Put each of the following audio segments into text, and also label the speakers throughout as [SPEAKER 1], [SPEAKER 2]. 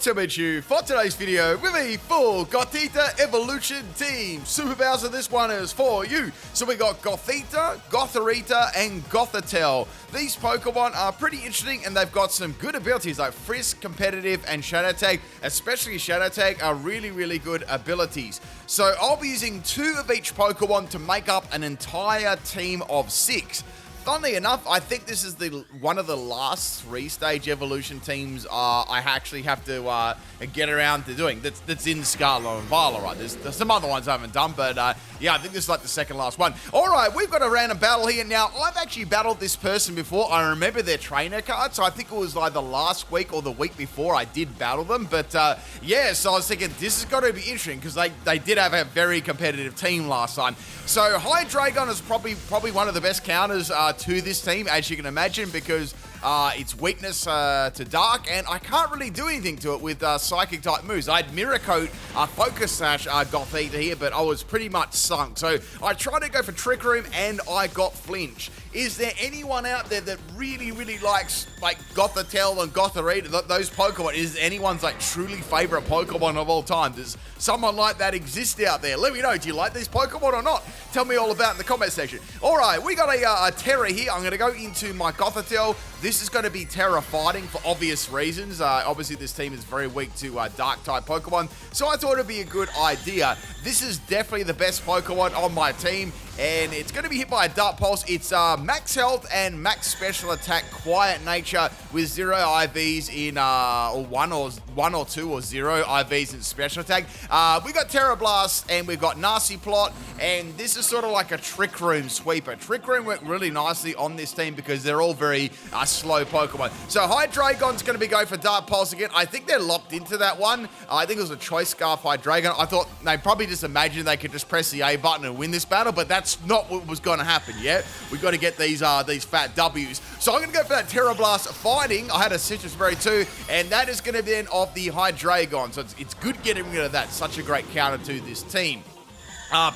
[SPEAKER 1] to meet you for today's video with a full Gothita evolution team. Super Bowser, this one is for you. So we got Gothita, Gothorita, and Gothitelle. These Pokemon are pretty interesting and they've got some good abilities like Frisk, Competitive, and Shadow Tag. Especially Shadow Tag are really good abilities. So I'll be using 2 of each Pokemon to make up an entire team of 6. Funnily enough, I think this is one of the last 3-stage evolution teams I actually have to get around to doing. That's in Scarlet and Violet, right? There's some other ones I haven't done, but yeah, I think this is like the second last one. All right, we've got a random battle here. Now, I've actually battled this person before. I remember their trainer card, so I think it was like the last week or the week before I did battle them. But yeah, so I was thinking this is going to be interesting because they did have a very competitive team last time. So Hydreigon is probably one of the best counters to this team, as you can imagine, because its weakness to Dark, and I can't really do anything to it with Psychic-type moves. I had Mirror Coat, Focus Sash, Gothita here, but I was pretty much sunk. So I tried to go for Trick Room, and I got Flinch. Is there anyone out there that really likes like Gothitelle and Gothorita, those Pokemon? Is anyone's like truly favorite Pokemon of all time? Does someone like that exist out there? Let me know. Do you like these Pokemon or not? Tell me all about it in the comment section. All right, we got a Terra here. I'm going to go into my Gothitelle. This is going to be Terra fighting for obvious reasons. Obviously, this team is very weak to Dark-type Pokemon, so I thought it'd be a good idea. This is definitely the best Pokemon on my team, and it's going to be hit by a Dark Pulse. It's max health and max special attack, quiet nature with 0 IVs in or 1 or 2 or 0 IVs in special attack. We got Terra Blast and we've got Nasty Plot, and this is sort of like a Trick Room sweeper. Trick Room worked really nicely on this team because they're all very slow Pokemon. So Hydreigon's going to be going for Dark Pulse again. I think they're locked into that one. I think it was a Choice Scarf Hydreigon. I thought they probably just imagined they could just press the A button and win this battle, but that's not what was going to happen yet. We've got to get these fat W's. So I'm going to go for that Terra Blast fighting. I had a Citrus Berry too, and that is going to be the end of the Hydreigon. So it's good getting rid of that. Such a great counter to this team.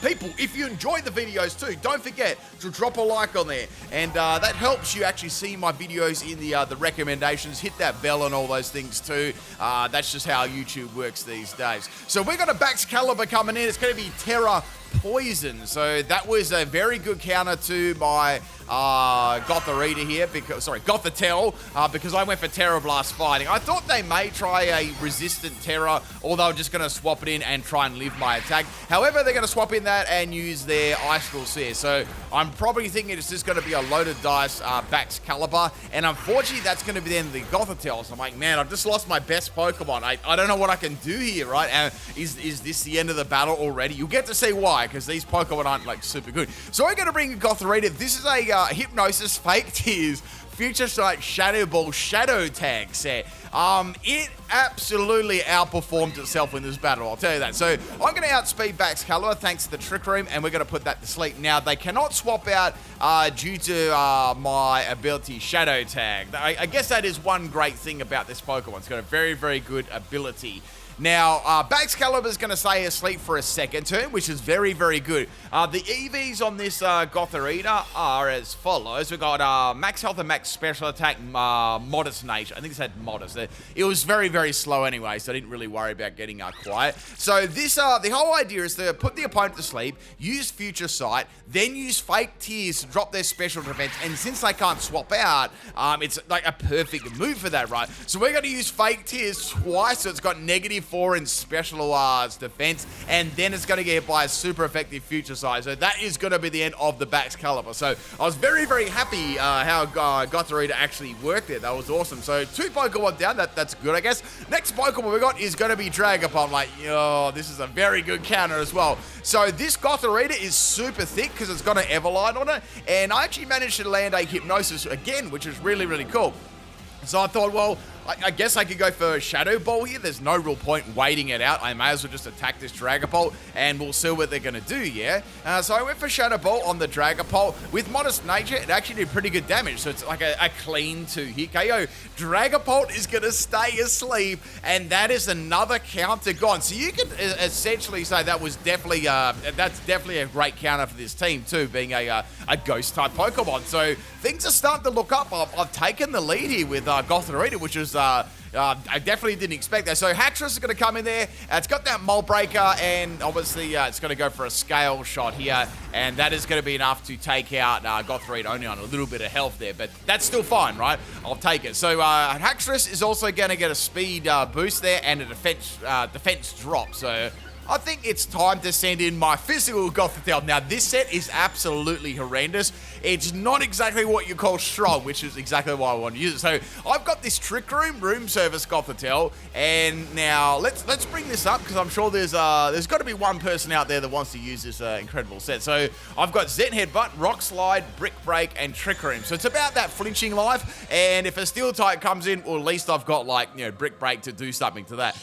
[SPEAKER 1] People, if you enjoyed the videos too, don't forget to drop a like on there, and that helps you actually see my videos in the recommendations. Hit that bell and all those things too. That's just how YouTube works these days. So we got a Baxcalibur coming in. It's going to be Terra Poison. So that was a very good counter to my Gothorita here, Gothitelle, because I went for Terra Blast fighting. I thought they may try a resistant Terra, or they were just going to swap it in and try and live my attack. However, they're going to swap in that and use their Icicle Sear. So I'm probably thinking it's just going to be a loaded dice Baxcalibur, and unfortunately that's going to be the end of the Gothitelle. So I'm like, man, I've just lost my best Pokemon. I don't know what I can do here, right? Is this the end of the battle already? You'll get to see why, because these Pokemon aren't like super good. So we're going to bring Gothorita. This is a Hypnosis Fake Tears Future Sight Shadow Ball Shadow Tag set. It absolutely outperformed itself in this battle, I'll tell you that. So I'm going to outspeed Baxcalibur thanks to the Trick Room, and we're going to put that to sleep. Now, they cannot swap out due to my ability Shadow Tag. I guess that is one great thing about this Pokemon. It's got a very good ability. Now, Baxcalibur is going to stay asleep for a second turn, which is very good. The EVs on this Gothorita are as follows. We've got max health and max special attack, modest nature. I think it said modest. It was very slow anyway, so I didn't really worry about getting quiet. So this, the whole idea is to put the opponent to sleep, use Future Sight, then use Fake Tears to drop their special defense, and since they can't swap out, it's like a perfect move for that, right? So we're going to use Fake Tears twice, so it's got -4 in special defense, and then it's going to get hit by a super effective Future Sight. So that is going to be the end of the Baxcalibur. So I was very happy how Gothorita actually worked it. That was awesome. So 2 Pokemon down. That's good, I guess. Next Pokemon we got is going to be Dragapult. Like, yo, this is a very good counter as well. So this Gothorita is super thick because it's got an Everlight on it, and I actually managed to land a Hypnosis again, which is really cool. So I thought, well, I guess I could go for Shadow Ball here. There's no real point waiting it out. I may as well just attack this Dragapult, and we'll see what they're going to do, yeah? So I went for Shadow Ball on the Dragapult. With Modest Nature, it actually did pretty good damage, so it's like a clean 2-hit KO. Dragapult is going to stay asleep, and that is another counter gone. So you can essentially say that was definitely, that's definitely a great counter for this team too, being a Ghost-type Pokemon. So things are starting to look up. I've taken the lead here with Gothorita, which is I definitely didn't expect that. So Haxorus is going to come in there. It's got that Mold Breaker, and obviously it's going to go for a scale shot here, and that is going to be enough to take out Gothorita, only on a little bit of health there, but that's still fine, right? I'll take it. So Haxorus is also going to get a speed boost there and a defense drop. So I think it's time to send in my physical Gothitelle. Now, this set is absolutely horrendous. It's not exactly what you call strong, which is exactly why I want to use it. So I've got this Trick Room Service Gothitelle, and now let's bring this up because I'm sure there's got to be one person out there that wants to use this incredible set. So I've got Zen Headbutt, Rock Slide, Brick Break, and Trick Room. So it's about that flinching life, and if a Steel type comes in, well, at least I've got like Brick Break to do something to that.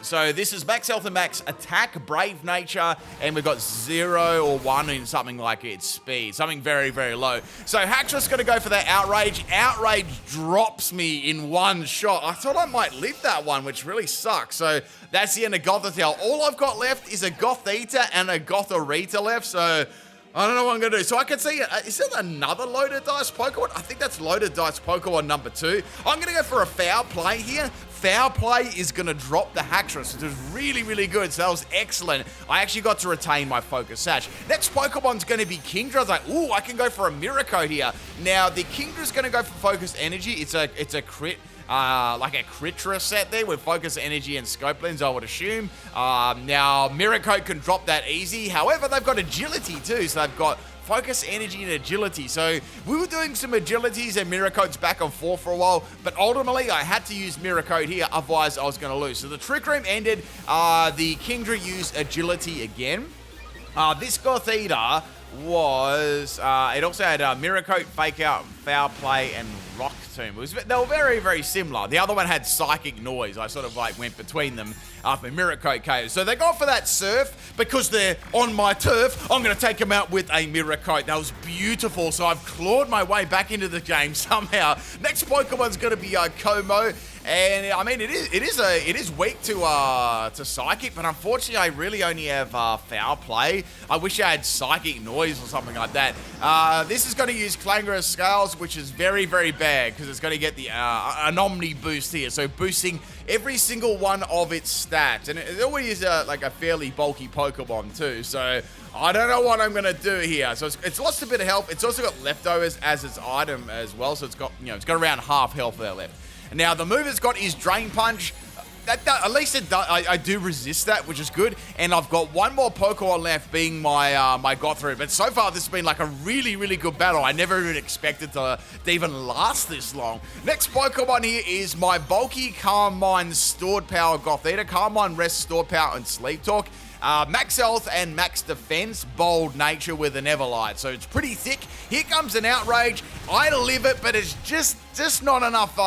[SPEAKER 1] So this is max health and max attack, Brave Nature, and we've got 0 or 1 in something like its speed, something very, very low. So Haxorus going to go for that Outrage. Outrage drops me in one shot. I thought I might live that one, which really sucks. So that's the end of Gothitelle. All I've got left is a Gothita and a Gothorita left, so I don't know what I'm going to do. So I can see, is there another Loaded Dice Pokemon? I think that's Loaded Dice Pokemon number 2. I'm going to go for a Foul Play here. Foul Play is going to drop the Haxorus, which is really, really good. So that was excellent. I actually got to retain my Focus Sash. Next Pokemon's going to be Kingdra. I was like, ooh, I can go for a Miracle here. Now, the Kingdra's going to go for Focus Energy. It's a crit. Like a Critra set there with Focus Energy and Scope Lens, I would assume. Now, Miracle can drop that easy. However, they've got Agility too, so they've got Focus Energy and Agility. So we were doing some Agilities and Miracodes back and forth for a while, but ultimately I had to use Miracode here, otherwise I was going to lose. So the Trick Room ended. The Kingdra used Agility again. This Gothita was, it also had Miracle, Fake Out, Foul Play, and Rock Tomb. They were very, very similar. The other one had Psychic Noise. I sort of like went between them after Miracle KO. So they go for that Surf because they're on my turf. I'm going to take them out with a Miracle. That was beautiful. So I've clawed my way back into the game somehow. Next Pokemon's going to be Como. And I mean, it is weak to Psychic, but unfortunately, I really only have Foul Play. I wish I had Psychic Noise or something like that. This is going to use Clangorous Scales, which is very, very bad because it's going to get the an Omni boost here, so boosting every single one of its stats, and it always is like a fairly bulky Pokemon too. So I don't know what I'm going to do here. So it's lost a bit of health. It's also got Leftovers as its item as well, so it's got it's got around half health there left. Now, the move it's got is Drain Punch. At least it does, I do resist that, which is good. And I've got one more Pokemon left, being my my Gothorita. But so far, this has been like a really, really good battle. I never even expected to even last this long. Next Pokemon here is my bulky Calm Mind Stored Power Gothita. Calm Mind, Rest, Stored Power, and Sleep Talk. Max health and max defense, bold nature with an Everlight. So it's pretty thick. Here comes an Outrage. I live it, but it's just not enough.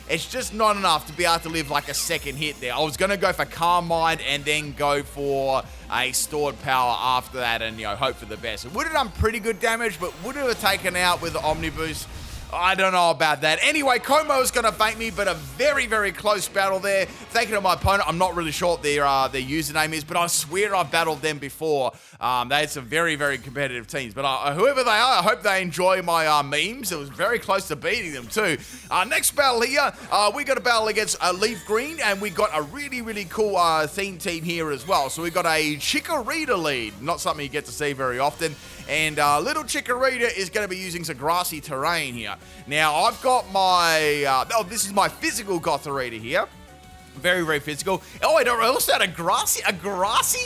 [SPEAKER 1] It's just not enough to be able to live like a second hit there. I was going to go for Calm Mind and then go for a Stored Power after that and, hope for the best. It would have done pretty good damage, but would it have taken out with the Omni Boost? I don't know about that. Anyway, Como is going to fake me, but a very, very close battle there. Thank you to my opponent. I'm not really sure what their username is, but I swear I've battled them before. They had some very, very competitive teams. But whoever they are, I hope they enjoy my memes. It was very close to beating them too. Next battle here, we got a battle against Leaf Green, and we got a really, really cool theme team here as well. So we got a Chikorita lead. Not something you get to see very often. And little Chikorita is going to be using some grassy terrain here. Now, I've got my... this is my physical Gothorita here. Very, very physical. Oh, I also had a grassy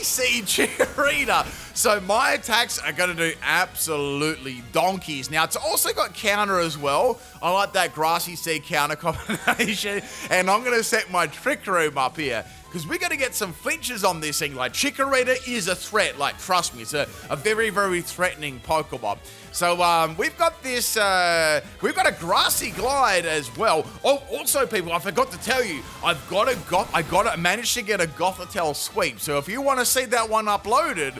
[SPEAKER 1] seed Chikorita. So my attacks are going to do absolutely donkeys. Now, it's also got counter as well. I like that grassy seed counter combination. And I'm going to set my Trick Room up here, because we're going to get some flinches on this thing. Like, Chikorita is a threat. Like, trust me, it's a very, very threatening Pokemon. So, we've got this, we've got a Grassy Glide as well. Oh, also, people, I forgot to tell you, I managed to get a Gothitelle sweep. So, if you want to see that one uploaded,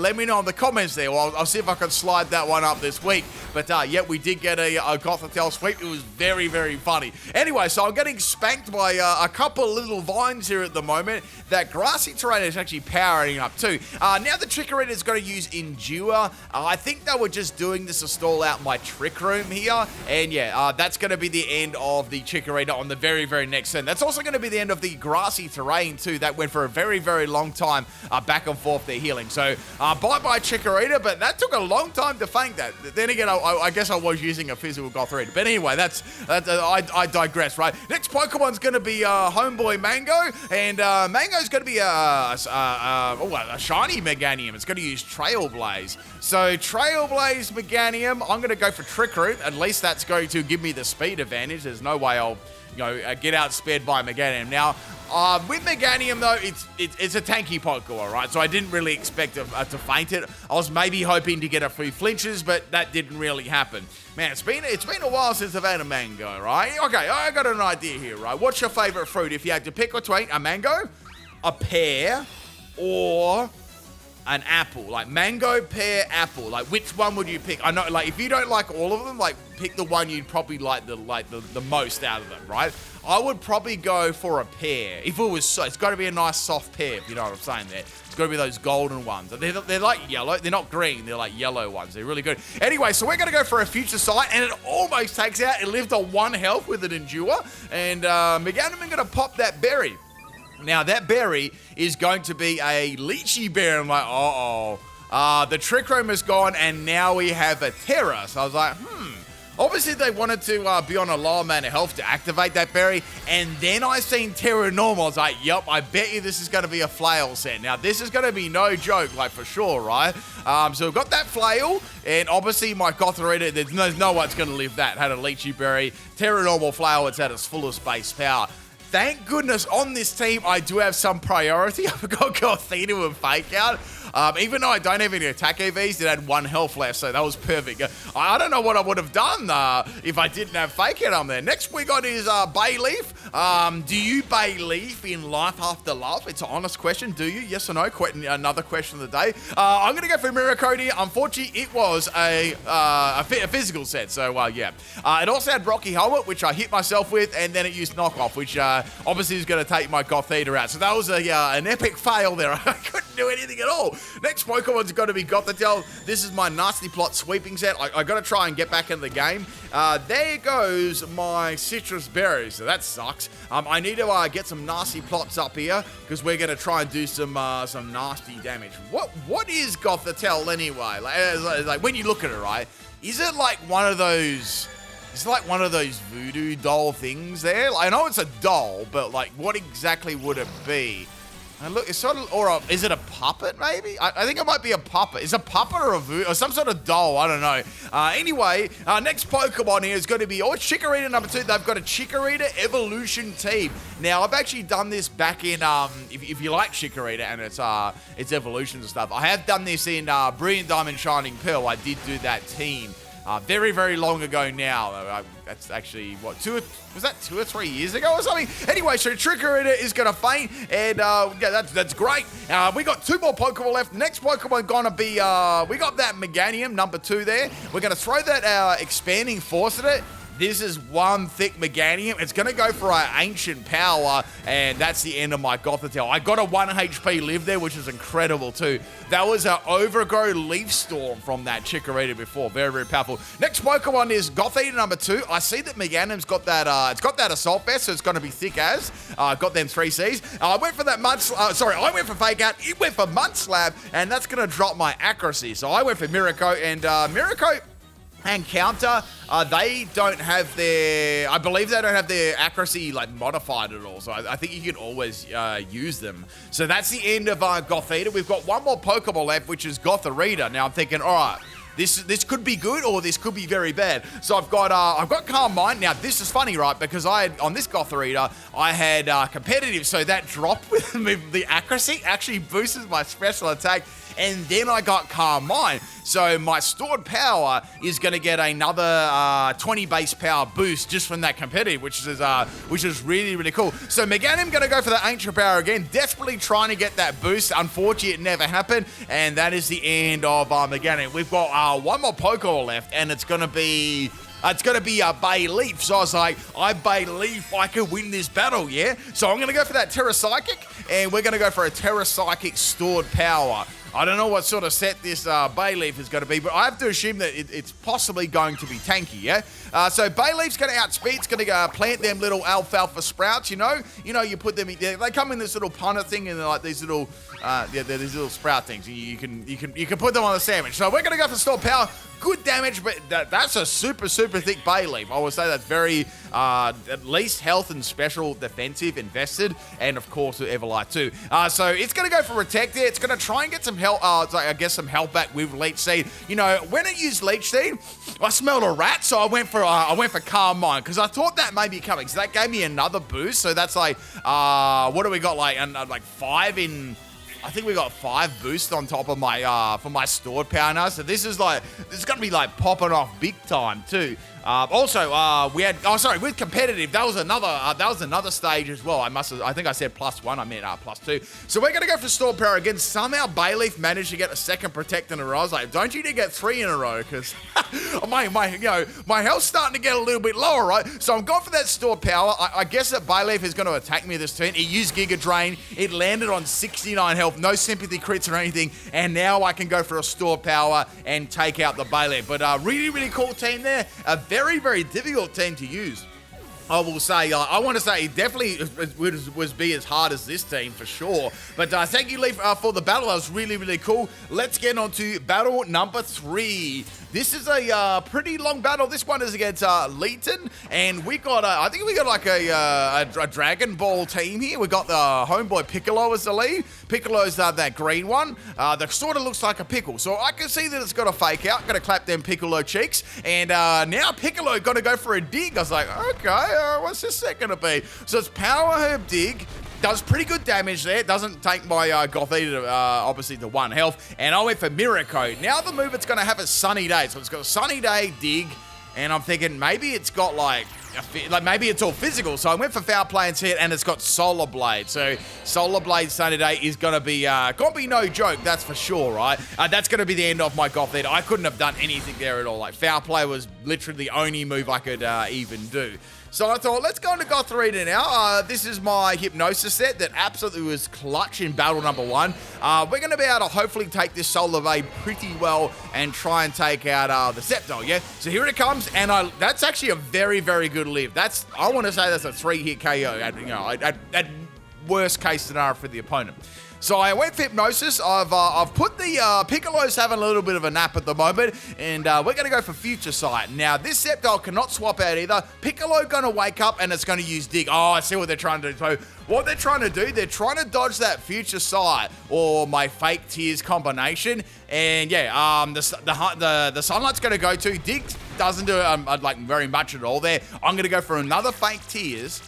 [SPEAKER 1] let me know in the comments there. Well, I'll see if I can slide that one up this week. But, yeah, we did get a Gothitelle sweep. It was very, very funny. Anyway, so I'm getting spanked by a couple little vines here at the the moment. That grassy terrain is actually powering up too. Now the Chikorita is going to use Endure. I think they were just doing this to stall out my Trick Room here. And yeah, that's going to be the end of the Chikorita on the very, very next turn. That's also going to be the end of the grassy terrain too. That went for a very, very long time back and forth there healing. So bye-bye Chikorita, but that took a long time to feint that. Then again, I guess I was using a physical Gothorita. But anyway, I digress, right? Next Pokemon's going to be Homeboy Mango, and Mango's going to be a shiny Meganium. It's going to use Trailblaze. So Trailblaze Meganium, I'm going to go for Trick Room. At least that's going to give me the speed advantage. There's no way I'll get outspared by Meganium. Now, with Meganium, though, it's a tanky Pokemon, right? So I didn't really expect to feint it. I was maybe hoping to get a few flinches, but that didn't really happen. Man, it's been a while since I've had a mango, right? Okay, I got an idea here, right? What's your favorite fruit if you had to pick between a mango, a pear, or an apple? Like mango, pear, apple. Like which one would you pick? I know, like if you don't like all of them, like pick the one you'd probably like the most out of them, right? I would probably go for a pear. If it was it's got to be a nice soft pear, if you know what I'm saying there. It's got to be those golden ones. They're like yellow. They're not green. They're like yellow ones. They're really good. Anyway, so we're going to go for a future sight, and it almost takes out. It lived on 1 health with an Endure, and Meganium going to pop that berry. Now, that berry is going to be a Lychee berry. I'm like, uh-oh. The Trick Room is gone, and now we have a Terra. So I was like, Obviously, they wanted to be on a low amount of health to activate that berry, and then I seen Terra Normal. I was like, yup, I bet you this is going to be a flail set. Now, this is going to be no joke, like, for sure, right? So we've got that flail, and obviously my Gothorita, there's no one's going to live that. Had a Lychee berry, Terra Normal flail, it's at its fullest base power. Thank goodness on this team, I do have some priority. I've got Gothita and Fake Out. Even though I don't have any attack EVs, it had 1 health left, so that was perfect. I don't know what I would have done if I didn't have Fake Out on there. Next we got is Bayleaf. Do you Bayleaf in Life After Love? It's an honest question. Do you? Yes or no? Another question of the day. I'm going to go for Miracode here. Unfortunately, it was a physical set, so yeah. It also had Rocky Helmet, which I hit myself with, and then it used Knockoff, which obviously is going to take my Gothita out. So that was an epic fail there. I couldn't do anything at all. Next Pokemon's got to be Gothitelle. This is my Nasty Plot sweeping set. I got to try and get back in the game. There goes my Citrus Berry, so that sucks. I need to get some Nasty Plots up here because we're going to try and do some nasty damage. What is Gothitelle anyway? Like when you look at it, right? Is it like one of those? It's like one of those voodoo doll things there. Like, I know it's a doll, but like, what exactly would it be? And look, it's sort of, is it a puppet maybe? I think it might be a puppet. Is it a puppet or a voodoo or some sort of doll? I don't know. Anyway, next Pokemon here is going to be Chikorita number 2. They've got a Chikorita Evolution Team. Now, I've actually done this back in, if you like Chikorita and its evolutions and stuff, I have done this in Brilliant Diamond Shining Pearl. I did do that team. Very, very long ago now. That's actually, what, 2 or 3 years ago or something? Anyway, so Chikorita is going to faint, and yeah, that's great. We got 2 more Pokemon left. Next Pokemon going to be, we got that Meganium, number 2 there. We're going to throw that Expanding Force at it. This is one thick Meganium. It's going to go for our Ancient Power, and that's the end of my Gothitelle. I got a 1 HP live there, which is incredible too. That was an Overgrow Leaf Storm from that Chikorita before. Very, very powerful. Next Pokemon is Gothita number 2. I see that Meganium's got that, it's got that Assault Vest, so it's going to be thick as. Got them 3 Cs. I went for that I went for Fake Out. It went for Mudslap, and that's going to drop my accuracy. So I went for Miracle, and Miracle and Counter, they don't have their, I believe they don't have their accuracy like modified at all. So I think you can always use them. So that's the end of Gothita. We've got 1 more Pokemon left, which is Gothorita. Now I'm thinking, all right, this could be good or this could be very bad. So I've got Calm Mind. Now this is funny, right? Because on this Gothorita, I had competitive, so that drop with the accuracy actually boosted my special attack. And then I got Calm Mind. So my stored power is going to get another 20 base power boost just from that competitive, which is really, really cool. So Meganium going to go for the Ancient Power again, desperately trying to get that boost. Unfortunately, it never happened. And that is the end of Meganium. We've got 1 more Pokemon left, and it's going to be It's going to be a Bayleaf. So I was like, I Bayleaf, I could win this battle, yeah? So I'm going to go for that Terra Psychic, and we're going to go for a Terra Psychic Stored Power. I don't know what sort of set this Bayleaf is going to be, but I have to assume that it's possibly going to be tanky, yeah? So Bayleaf's going to outspeed. It's going to plant them little alfalfa sprouts, you know? You put them in there. They come in this little punter thing, and they're like these little, they're these little sprout things. You can put them on a sandwich. So we're going to go for Stored Power. Good damage, but that's a super, super thick Bayleaf. I would say that's very, at least health and special defensive invested, and of course, Everlight too. So it's going to go for Protect there. It's going to try and get some health, I guess some health back with Leech Seed. You know, when it used Leech Seed, I smelled a rat, so I went for Calm Mind, because I thought that may be coming. So that gave me another boost. So that's like, what do we got? Like 5 in... I think we got 5 boosts on top of my for my stored power now. So this is gonna be like popping off big time too. Also, we had with competitive, that was another stage as well. I think I said +1, I meant +2. So we're gonna go for stored power again. Somehow Bayleaf managed to get a second protect in a row. I was like, don't you need to get 3 in a row? Because my health's starting to get a little bit lower, right? So I'm going for that stored power. I guess that Bayleaf is gonna attack me this turn. It used Giga Drain. It landed on 69 health, no sympathy crits or anything, and now I can go for a stored power and take out the Bayleaf. But really, really cool team there. A very, very difficult team to use. I will say, I want to say it definitely was be as hard as this team for sure. But thank you, Leaf, for the battle. That was really, really cool. Let's get on to battle number 3. This is a pretty long battle. This one is against Leighton, and we got, I think we got like a Dragon Ball team here. We got the homeboy Piccolo as the lead. Piccolo's that green one that sort of looks like a pickle. So I can see that it's got a fake out. Got to clap them Piccolo cheeks. And now Piccolo got to go for a dig. I was like, okay, what's this set going to be? So it's Power Herb Dig. Does pretty good damage there. Doesn't take my Gothita, obviously, to 1 health. And I went for Mirror Code. Now the move it's going to have a Sunny Day. So it's got a Sunny Day, Dig. And I'm thinking maybe it's got like maybe it's all physical. So I went for Foul Play instead, and it's got Solar Blade. So Solar Blade Sunny Day is going to be no joke, that's for sure, right? That's going to be the end of my Gothita. I couldn't have done anything there at all. Like, Foul Play was literally the only move I could even do. So I thought, let's go into Gothorita now. This is my Hypnosis set that absolutely was clutch in battle number 1. We're going to be able to hopefully take this Solar Blade pretty well and try and take out the Sceptile, yeah? So here it comes, and that's actually a very, very good live. I want to say that's a 3-hit KO at worst case scenario for the opponent. So I went for Hypnosis. I've put the Piccolo's having a little bit of a nap at the moment, and we're going to go for Future Sight. Now, this Sceptile cannot swap out either. Piccolo going to wake up, and it's going to use Dig. Oh, I see what they're trying to do. So what they're trying to do, they're trying to dodge that Future Sight or my Fake Tears combination. And yeah, the Sunlight's going to go to Dig. Doesn't do like very much at all there. I'm going to go for another Fake Tears.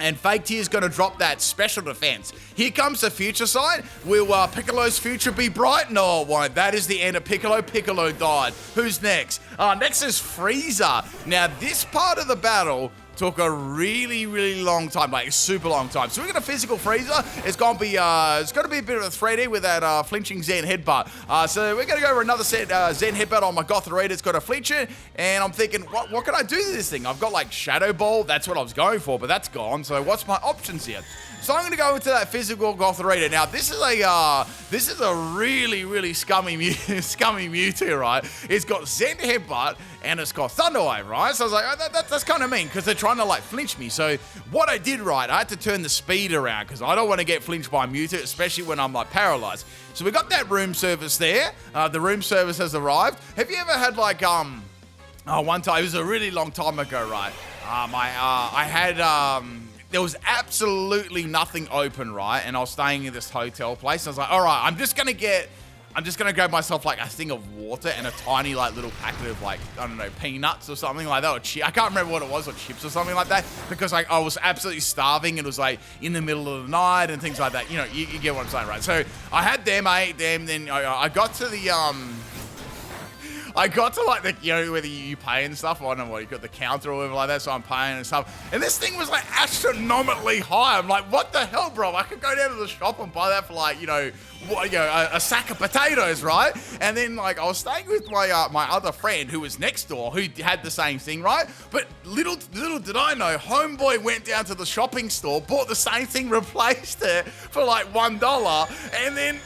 [SPEAKER 1] And Fake Tear's going to drop that special defense. Here comes the Future Sight. Will Piccolo's future be bright? No, it won't. That is the end of Piccolo. Piccolo died. Who's next? Next is Frieza. Now, this part of the battle took a really, really long time, like a super long time. So we're gonna physical Frieza. It's gonna be a bit of a threat here with that flinching Zen headbutt. So we're gonna go for another set Zen headbutt on my Gothorita. It's got a flincher, and I'm thinking, what can I do to this thing? I've got like Shadow Ball. That's what I was going for, but that's gone. So what's my options here? So I'm going to go into that physical Gothorita. Now, this is a really, really scummy Mewtwo, right? It's got Zen Headbutt, and it's got Thunder Wave, right? So I was like, oh, that's kind of mean, because they're trying to, like, flinch me. So what I did, right, I had to turn the speed around, because I don't want to get flinched by Mewtwo, especially when I'm, like, paralyzed. So we got that room service there. The room service has arrived. Have you ever had, like, one time, it was a really long time ago, right? I had, there was absolutely nothing open, right? And I was staying in this hotel place. I was like, all right, I'm just gonna grab myself like a thing of water and a tiny like little packet of like, I don't know, peanuts or something like that, or I can't remember what it was, or chips or something like that, because like I was absolutely starving. It was like in the middle of the night and things like that. You know, you get what I'm saying, right? So I had them, I ate them, then I got to the I got to like the, you know, whether you pay and stuff, I don't know what, you got the counter or whatever like that, so I'm paying and stuff. And this thing was like astronomically high. I'm like, what the hell, bro? I could go down to the shop and buy that for like, you know, a sack of potatoes, right? And then like I was staying with my my other friend who was next door who had the same thing, right? But little did I know, homeboy went down to the shopping store, bought the same thing, replaced it for like $1, and then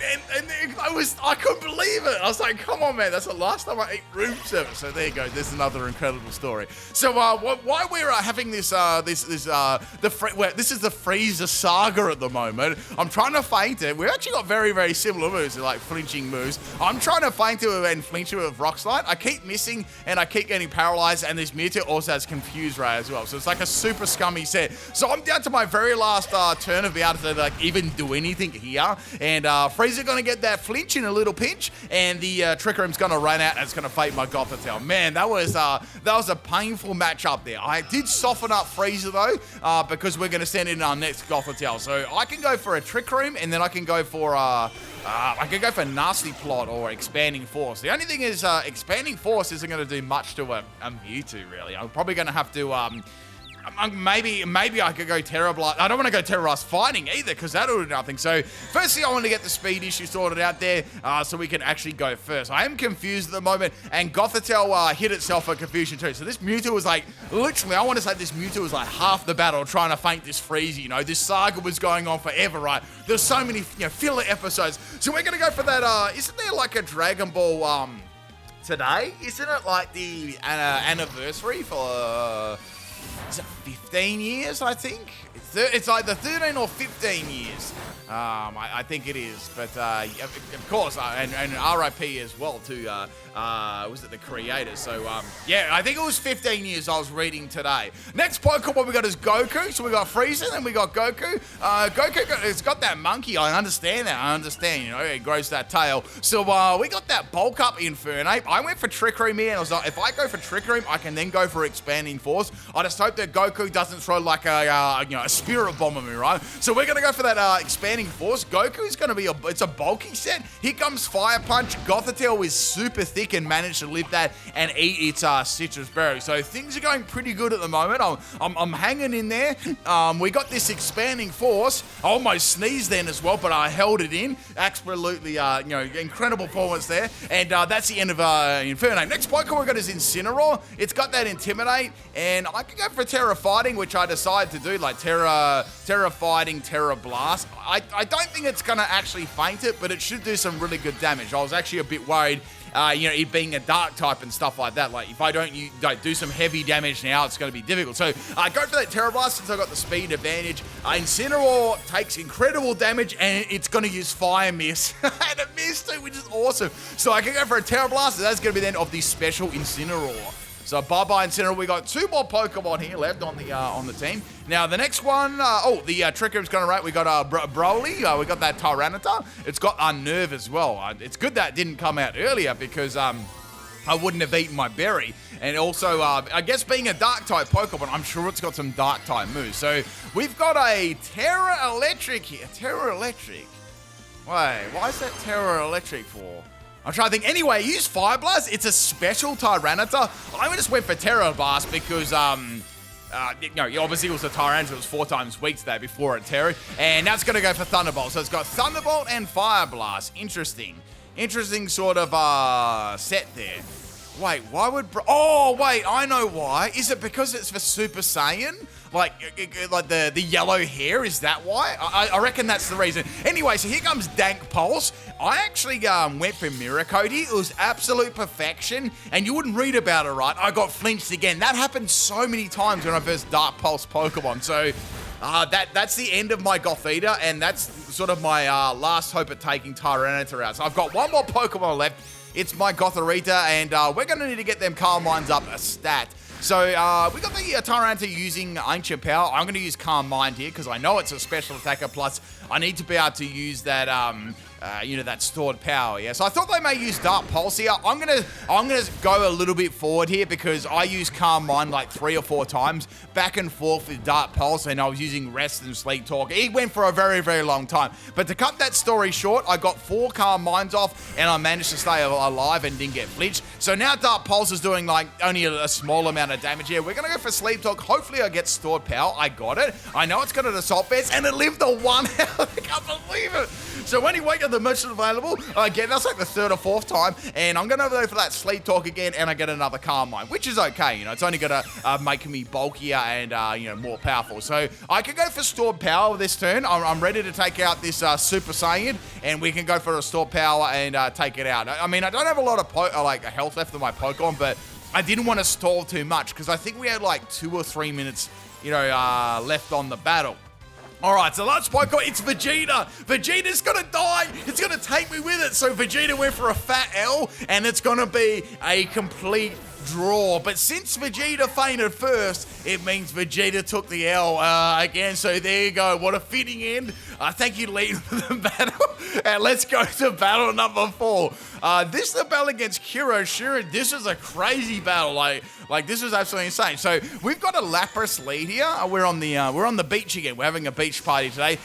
[SPEAKER 1] I couldn't believe it. I was like, come on, man, that's the last time I ate room service. So there you go. There's another incredible story. So why we're having this this is the freezer saga at the moment. I'm trying to feint it. We've actually got very similar moves, like flinching moves. I'm trying to feint it and flinch it with Rock Slide. I keep missing and I keep getting paralyzed, and this Mewtwo also has Confuse Ray as well. So it's like a super scummy set. So I'm down to my very last turn of being able to like even do anything here. And Freezer gonna get that flinch in a little pinch, and the Trick Room's gonna run out and it's gonna fate my Gothitelle. Man, that was a painful matchup there. I did soften up Freezer though, because we're gonna send in our next Gothitelle. So I can go for a Trick Room, and then I can go for Nasty Plot or Expanding Force. The only thing is, Expanding Force isn't going to do much to a Mewtwo, really. I'm probably going to have to, maybe I could go Terra Blast. I don't want to go Terra Blast Fighting either, because that'll do nothing. So, firstly, I want to get the speed issue sorted out there, so we can actually go first. I am confused at the moment, and Gothitelle hit itself for confusion too. So this Mewtwo was like, literally, I want to say this Mewtwo was like half the battle trying to feint this Freezy, you know. This saga was going on forever, right? There's so many, filler episodes. So we're going to go for that, isn't there like a Dragon Ball, today? Isn't it like the anniversary for, is it 15 years, I think? It's like the 13 or 15 years. I think it is. But, of course, and RIP as well to, was it the creators? So, yeah, I think it was 15 years I was reading today. Next Pokemon we got is Goku. So we got Frieza, and we got Goku. It's got that monkey. I understand that. You know, it grows that tail. So, we got that bulk up Infernape. I went for Trick Room here, and I was like, if I go for Trick Room, I can then go for Expanding Force. I just hope that Goku doesn't throw like a Spirit Bomb at me, right? So we're going to go for that Expanding Force. Goku is going to be it's a bulky set. Here comes Fire Punch. Gothitelle is super thick and managed to live that and eat its Citrus Berry. So things are going pretty good at the moment. I'm hanging in there. We got this Expanding Force. I almost sneezed then as well, but I held it in. Absolutely, incredible performance there. And that's the end of Infernape. Next Pokemon we got is Incineroar. It's got that Intimidate, and I could go for Terra Fighting, which I decided to do, like Terra Fighting, Terra Blast. I don't think it's going to actually feint it, but it should do some really good damage. I was actually a bit worried, it being a dark type and stuff like that. Like, if I don't do some heavy damage now, it's going to be difficult. So, go for that Terra Blast since I got the speed advantage. Incineroar takes incredible damage, and it's going to use Fire Miss. And it missed too, which is awesome. So, I can go for a Terra Blast, and that's going to be the end of the special Incineroar. So bye-bye Incineroar. We got two more Pokemon here left on the team. Now the next one, the Trick Room's going to rate. We got Broly. We got that Tyranitar. It's got Unnerve as well. It's good that didn't come out earlier because I wouldn't have eaten my berry. And also, I guess being a dark type Pokemon, I'm sure it's got some dark type moves. So we've got a Terra Electric here. Terra Electric. Wait, why is that Terra Electric for? I'm trying to think. Anyway, use Fire Blast. It's a special Tyranitar. I just went for Terra Blast because, obviously it was a Tyranitar. It was 4 times weak today before it Terra. And now it's going to go for Thunderbolt. So it's got Thunderbolt and Fire Blast. Interesting sort of set there. Wait, why would... wait, I know why. Is it because it's for Super Saiyan? Like the yellow hair, is that why? I reckon that's the reason. Anyway, so here comes Dank Pulse. I actually went for Miracody. It was absolute perfection, and you wouldn't read about it, right? I got flinched again. That happened so many times when I first Dark Pulse Pokemon. So that's the end of my Gothita, and that's sort of my last hope at taking Tyranitar out. So I've got one more Pokemon left. It's my Gothorita, and we're going to need to get them Calm Minds up a stat. So, we got the Tyranitar using Ancient Power. I'm going to use Calm Mind here because I know it's a special attacker. Plus, I need to be able to use that, that stored power, yeah? So I thought they may use Dark Pulse here. I'm gonna go a little bit forward here because I used Calm Mind like 3 or 4 times, back and forth with Dark Pulse, and I was using Rest and Sleep Talk. It went for a very, very long time. But to cut that story short, I got 4 Calm Minds off, and I managed to stay alive and didn't get flinched. So now Dark Pulse is doing like only a small amount of damage here. We're gonna go for Sleep Talk. Hopefully I get stored power. I got it. I know it's got an Assault Vest, and it lived the 1 health. I can't believe it. So when you wake up the merchant available, again, that's like the 3rd or 4th time, and I'm gonna go for that Sleep Talk again, and I get another Calm Mind, which is okay, you know, it's only gonna make me bulkier and, more powerful. So I can go for stored power this turn. I'm ready to take out this Super Saiyan, and we can go for a stored power and take it out. I mean, I don't have a lot of health left in my Pokemon, but I didn't want to stall too much, because I think we had like 2 or 3 minutes, left on the battle. All right, so last Pokemon, it's Vegeta. Vegeta's gonna die. It's gonna take me with it. So Vegeta went for a fat L, and it's gonna be a complete draw. But since Vegeta fainted first, it means Vegeta took the L again. So there you go. What a fitting end. Thank you, Lee, for the battle. And let's go to battle number 4. This is a battle against Kuro Shirin. This is a crazy battle. Like this is absolutely insane. So we've got a Lapras lead here. We're on the beach again. We're having a beach party today.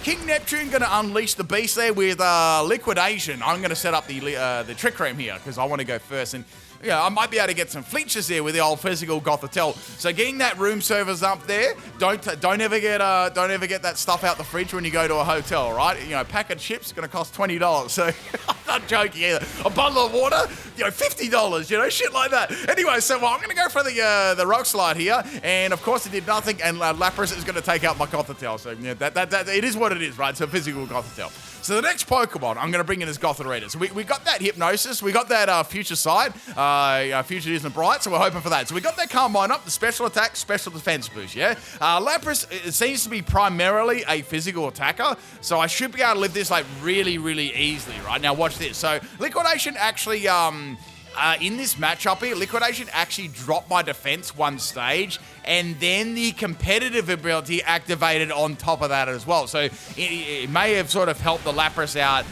[SPEAKER 1] King Neptune gonna unleash the beast there with liquidation. I'm gonna set up the Trick Room here because I want to go first, and yeah, I might be able to get some flinches there with the old physical Gothitelle. So getting that room service up there, don't ever get that stuff out the fridge when you go to a hotel, right? You know, pack of chips is gonna cost $20. So I'm not joking either. A bottle of water, $50, shit like that. Anyway, so I'm gonna go for the Rock Slide here, and of course it did nothing, and Lapras is gonna take out my Gothitelle. So yeah, that it is what it is, right? It's a physical Gothitelle. So the next Pokemon I'm going to bring in is Gothorita. So we got that Hypnosis. We got that Future Sight. Future isn't bright, so we're hoping for that. So we got that Calm Mind up, the Special Attack, Special Defense boost, yeah? Lapras, it seems to be primarily a physical attacker, so I should be able to live this like really, really easily, right? Now watch this. So Liquidation actually... in this matchup here, Liquidation actually dropped my defense 1 stage, and then the competitive ability activated on top of that as well. So it may have sort of helped the Lapras out,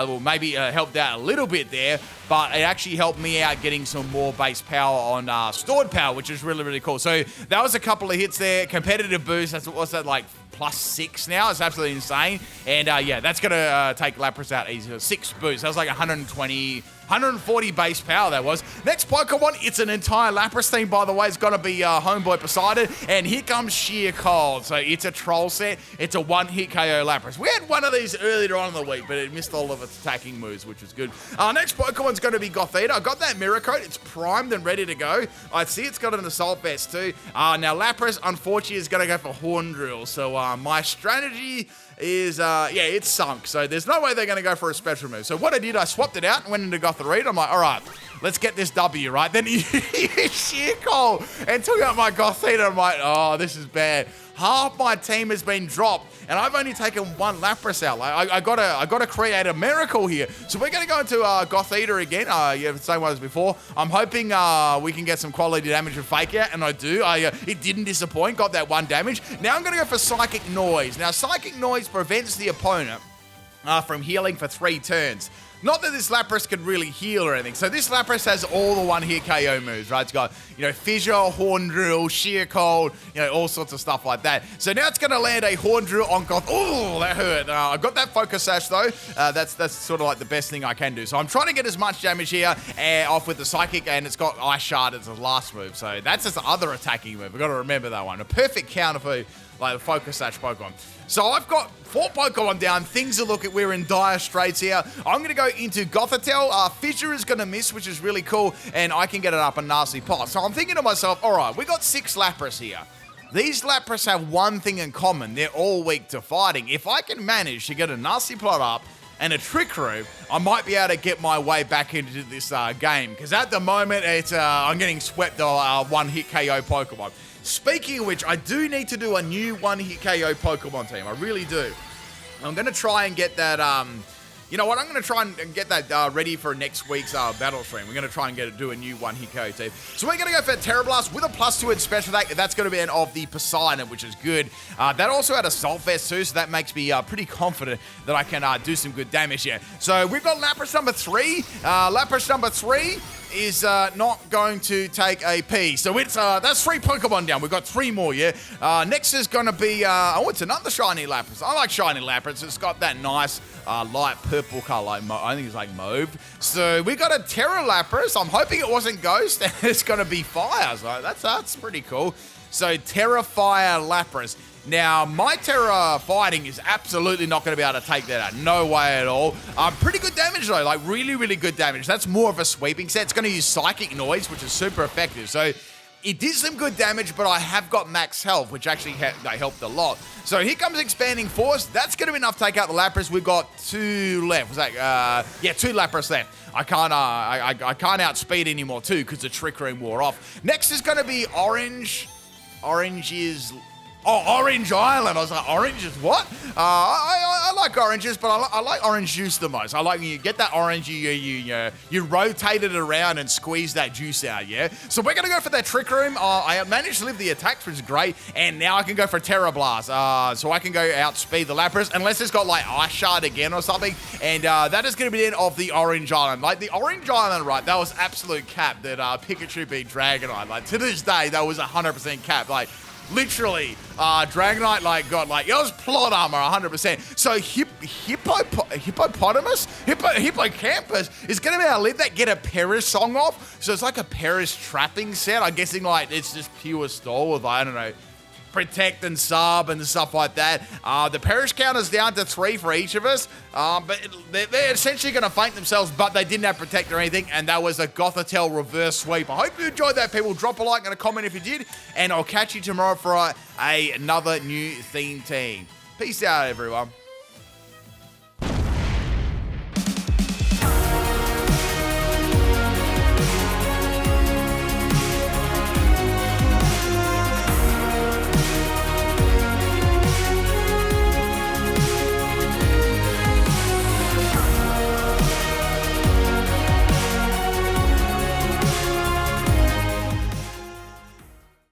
[SPEAKER 1] or maybe helped out a little bit there, but it actually helped me out getting some more base power on stored power, which is really, really cool. So that was a couple of hits there. Competitive boost, what's that, like +6 now? It's absolutely insane. And yeah, that's going to take Lapras out easy. 6 boosts. That was like 140 base power that was. Next Pokemon, it's an entire Lapras team, by the way. It's going to be Homeboy Poseidon. And here comes Sheer Cold. So it's a troll set. It's a 1-hit KO Lapras. We had one of these earlier on in the week, but it missed all of its attacking moves, which was good. Next Pokemon's going to be Gothita. I got that Mirror Coat. It's primed and ready to go. I see it's got an Assault Vest too. Now Lapras, unfortunately, is going to go for Horn Drill. So my strategy is, it's sunk. So there's no way they're going to go for a special move. So what I did, I swapped it out and went into Gothorita. I'm like, all right, let's get this W, right? Then he Sheer Cold and took out my Gothita. I'm like, oh, this is bad. Half my team has been dropped, and I've only taken 1 Lapras out. Like, I gotta create a miracle here. So we're gonna go into Gothita again. The same way as before. I'm hoping we can get some quality damage with Fake Out, and I do. It didn't disappoint. Got that 1 damage. Now I'm gonna go for Psychic Noise. Now Psychic Noise prevents the opponent from healing for 3 turns. Not that this Lapras can really heal or anything. So this Lapras has all the 1-hit KO moves, right? It's got, Fissure, Horn Drill, Sheer Cold, all sorts of stuff like that. So now it's going to land a Horn Drill on Goth. Oh, that hurt. I got that Focus Sash, though. That's sort of like the best thing I can do. So I'm trying to get as much damage here off with the Psychic, and it's got Ice Shard as the last move. So that's just the other attacking move. We've got to remember that one. A perfect counter for like the Focus Sash Pokemon. So I've got 4 Pokemon down. Things are looking, we're in dire straits here. I'm going to go into Gothitelle. Fissure is going to miss, which is really cool, and I can get it up a nasty pot. So I'm thinking to myself, all right, we got 6 Lapras here. These Lapras have one thing in common. They're all weak to fighting. If I can manage to get a nasty plot up and a Trick Room, I might be able to get my way back into this game. Because at the moment, it's I'm getting swept on 1-hit KO Pokemon. Speaking of which, I do need to do a new 1-hit KO Pokemon team. I really do. I'm going to try and get that You know what? I'm going to try and get that ready for next week's battle stream. We're going to try and do a new one here, team. So we're going to go for Terra Blast with a +2 in special attack. That's going to be an of the Poseidon, which is good. That also had Assault Vest too, so that makes me pretty confident that I can do some good damage here. So we've got Lapras number 3. Lapras number 3 is not going to take a P. So it's that's 3 Pokemon down. We've got 3 more, yeah? Next is going to be, oh, it's another shiny Lapras. I like shiny Lapras. It's got that nice light purple color. I think it's like mauve. So we got a Terra Lapras. I'm hoping it wasn't Ghost. It's going to be Fire. So that's pretty cool. So Terra Fire Lapras. Now, my Terra fighting is absolutely not going to be able to take that out. No way at all. Pretty good damage, though. Like, really, really good damage. That's more of a sweeping set. It's going to use Psychic Noise, which is super effective. So, it did some good damage, but I have got max health, which actually helped a lot. So, here comes Expanding Force. That's going to be enough to take out the Lapras. We've got 2 left. Was that, yeah, 2 Lapras left. I can't outspeed anymore, too, because the Trick Room wore off. Next is going to be Orange. Orange is... Oh, Orange Island. I was like, orange is what? I like oranges, but I like orange juice the most. I like when you get that orange, you rotate it around and squeeze that juice out, yeah? So we're going to go for that Trick Room. I managed to live the attacks, which is great, and now I can go for Terra Blast. So I can go outspeed the Lapras, unless it's got like Ice Shard again or something, and that is going to be the end of the Orange Island. Like, the Orange Island, right, that was absolute cap that Pikachu beat Dragonite. Like, to this day, that was 100% cap. Like, literally, Dragonite, like, got, like, it was plot armor, 100%. So, Hippocampus is going to be able to leave that get a Perish song off. So, it's like a Perish trapping set. I'm guessing, like, it's just pure stall with, I don't know, Protect and Sub and stuff like that. The Perish count is down to 3 for each of us. But they're essentially going to faint themselves, but they didn't have Protect or anything, and that was a Gothitelle reverse sweep. I hope you enjoyed that, people. Drop a like and a comment if you did, and I'll catch you tomorrow for another new theme team. Peace out, everyone.